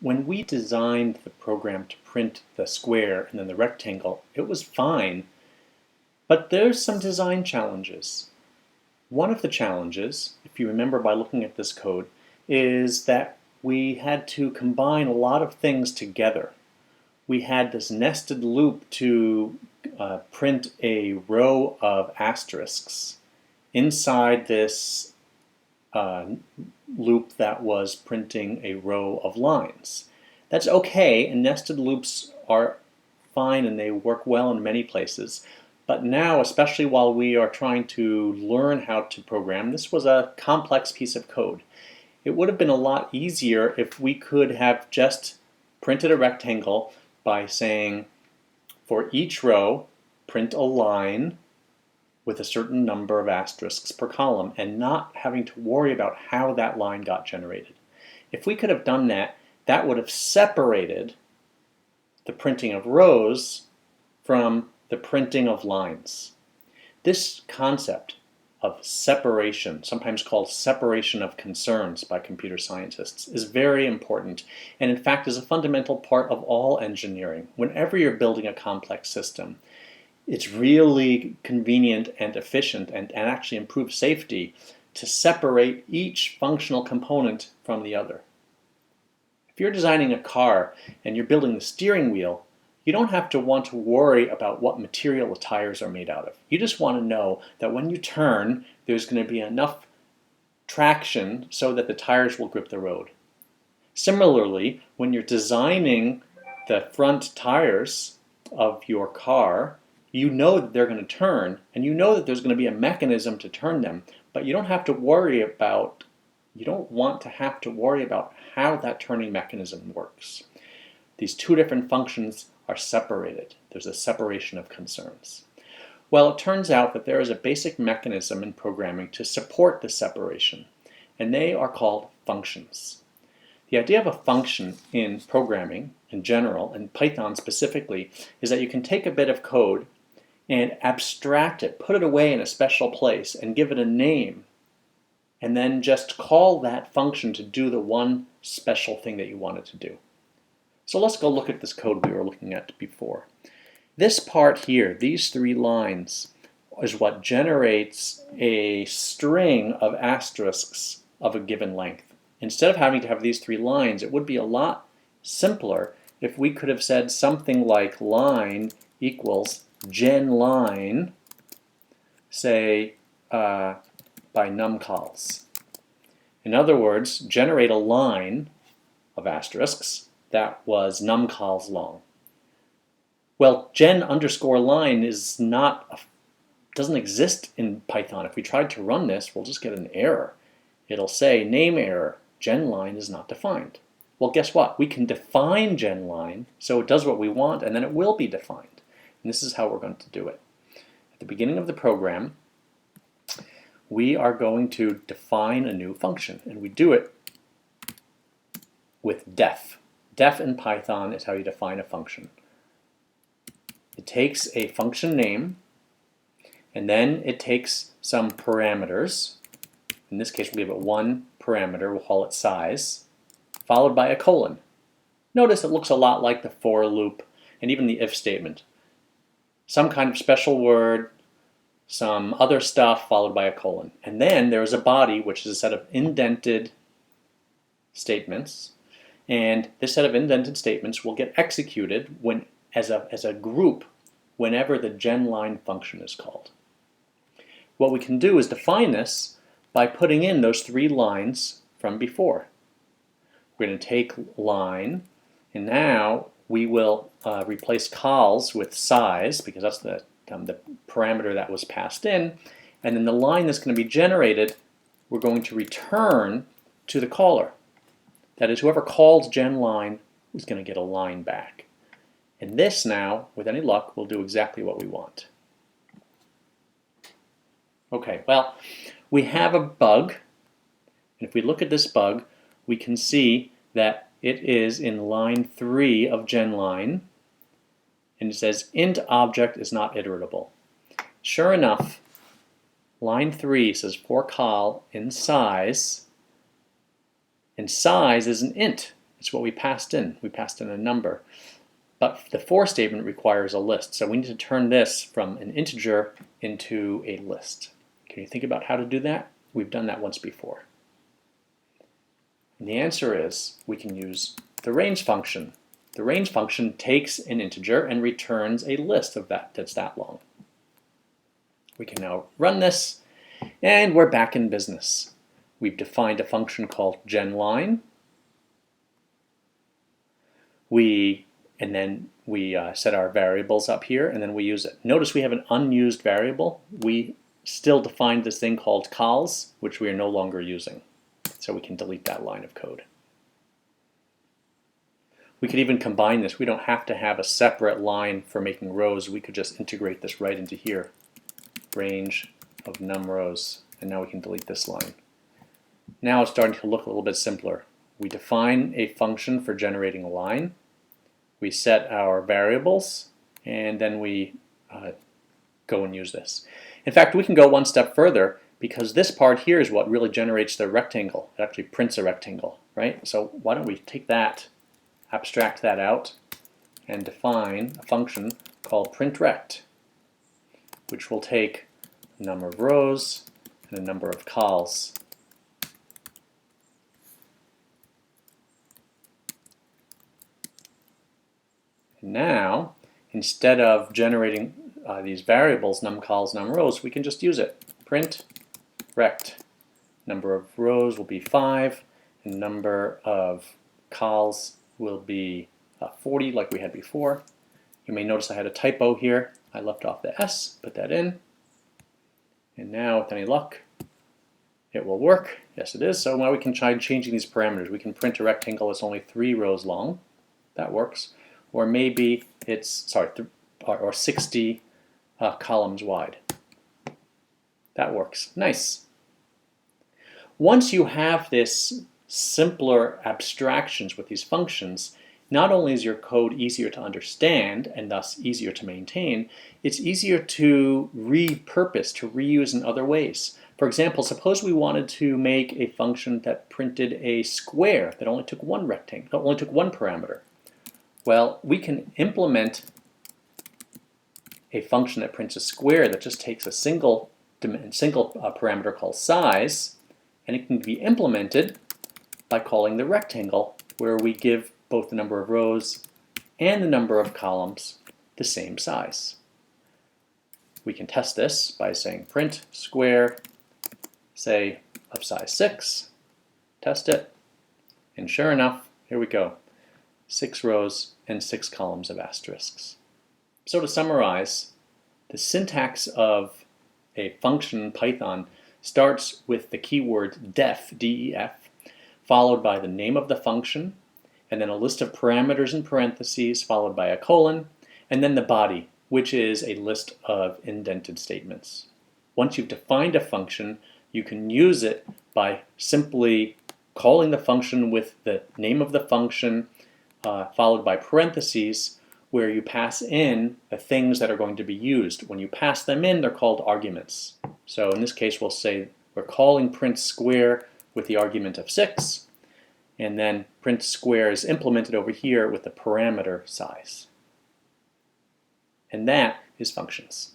when we designed the program to print the square and then the rectangle, it was fine, but there's some design challenges. One of the challenges, if you remember by looking at this code, is that we had to combine a lot of things together. We had this nested loop to print a row of asterisks inside this loop that was printing a row of lines. That's okay, and nested loops are fine and they work well in many places. But now, especially while we are trying to learn how to program, this was a complex piece of code. It would have been a lot easier if we could have just printed a rectangle by saying, for each row, print a line with a certain number of asterisks per column, and not having to worry about how that line got generated. If we could have done that, that would have separated the printing of rows from the printing of lines. This concept of separation, sometimes called separation of concerns by computer scientists, is very important, and in fact is a fundamental part of all engineering. Whenever you're building a complex system, it's really convenient and efficient and actually improves safety to separate each functional component from the other. If you're designing a car and you're building the steering wheel, you don't have to want to worry about what material the tires are made out of. You just want to know that when you turn, there's going to be enough traction so that the tires will grip the road. Similarly, when you're designing the front tires of your car, you know that they're going to turn, and you know that there's going to be a mechanism to turn them, but you don't want to have to worry about how that turning mechanism works. These two different functions are separated. There's a separation of concerns. Well, it turns out that there is a basic mechanism in programming to support this separation, and they are called functions. The idea of a function in programming in general, and Python specifically, is that you can take a bit of code and abstract it, put it away in a special place, and give it a name, and then just call that function to do the one special thing that you want it to do. So let's go look at this code we were looking at before. This part here, these three lines, is what generates a string of asterisks of a given length. Instead of having to have these three lines, it would be a lot simpler if we could have said something like line equals genLine, say by numCols. In other words, generate a line of asterisks that was numCols long. Well, gen_line doesn't exist in Python. If we tried to run this, we'll just get an error. It'll say name error, genLine is not defined. Well, guess what? We can define genLine so it does what we want, and then it will be defined. And this is how we're going to do it. At the beginning of the program, we are going to define a new function, and we do it with def. Def in Python is how you define a function. It takes a function name, and then it takes some parameters. In this case, we'll give it one parameter, we'll call it size, followed by a colon. Notice it looks a lot like the for loop and even the if statement. Some kind of special word, some other stuff, followed by a colon. And then there is a body, which is a set of indented statements. And this set of indented statements will get executed as a group whenever the genLine function is called. What we can do is define this by putting in those three lines from before. We're going to take line, and now we will replace cols with size, because that's the parameter that was passed in, and then the line that's going to be generated, we're going to return to the caller. That is, whoever calls genLine is going to get a line back. And this now, with any luck, will do exactly what we want. Okay, well, we have a bug. And if we look at this bug, we can see that it is in line 3 of genLine, and it says int object is not iterable. Sure enough, line 3 says for col in size, and size is an int. It's what we passed in. We passed in a number. But the for statement requires a list. So we need to turn this from an integer into a list. Can you think about how to do that? We've done that once before. And the answer is we can use the range function. The range function takes an integer and returns a list of that's that long. We can now run this, and we're back in business. We've defined a function called genLine. And then we set our variables up here, and then we use it. Notice we have an unused variable. We still defined this thing called cols, which we are no longer using. So we can delete that line of code. We could even combine this. We don't have to have a separate line for making rows. We could just integrate this right into here. Range of num rows. And now we can delete this line. Now it's starting to look a little bit simpler. We define a function for generating a line. We set our variables, and then we go and use this. In fact, we can go one step further, because this part here is what really generates the rectangle. It actually prints a rectangle, right? So why don't we take that, abstract that out, and define a function called printRect, which will take a number of rows and a number of cols. Now, instead of generating these variables, num cols, num rows, we can just use it. Print rect. Number of rows will be 5, and number of cols will be 40, like we had before. You may notice I had a typo here. I left off the S, put that in. And now, with any luck, it will work. Yes, it is. So now we can try changing these parameters. We can print a rectangle that's only 3 rows long. That works. Or maybe it's, or 60 columns wide. That works. Nice. Once you have this simpler abstractions with these functions, not only is your code easier to understand and thus easier to maintain, it's easier to repurpose, to reuse in other ways. For example, suppose we wanted to make a function that printed a square that only took one rectangle, only took one parameter. Well, we can implement a function that prints a square that just takes a single parameter called size, and it can be implemented by calling the rectangle, where we give both the number of rows and the number of columns the same size. We can test this by saying print square, say, of size 6, test it, and sure enough, here we go. 6 rows and 6 columns of asterisks. So to summarize, the syntax of a function in Python starts with the keyword def, D-E-F, followed by the name of the function, and then a list of parameters in parentheses, followed by a colon, and then the body, which is a list of indented statements. Once you've defined a function, you can use it by simply calling the function with the name of the function, followed by parentheses, where you pass in the things that are going to be used. When you pass them in, they're called arguments. So in this case, we'll say we're calling print square with the argument of 6, and then print square is implemented over here with the parameter size. And that is functions.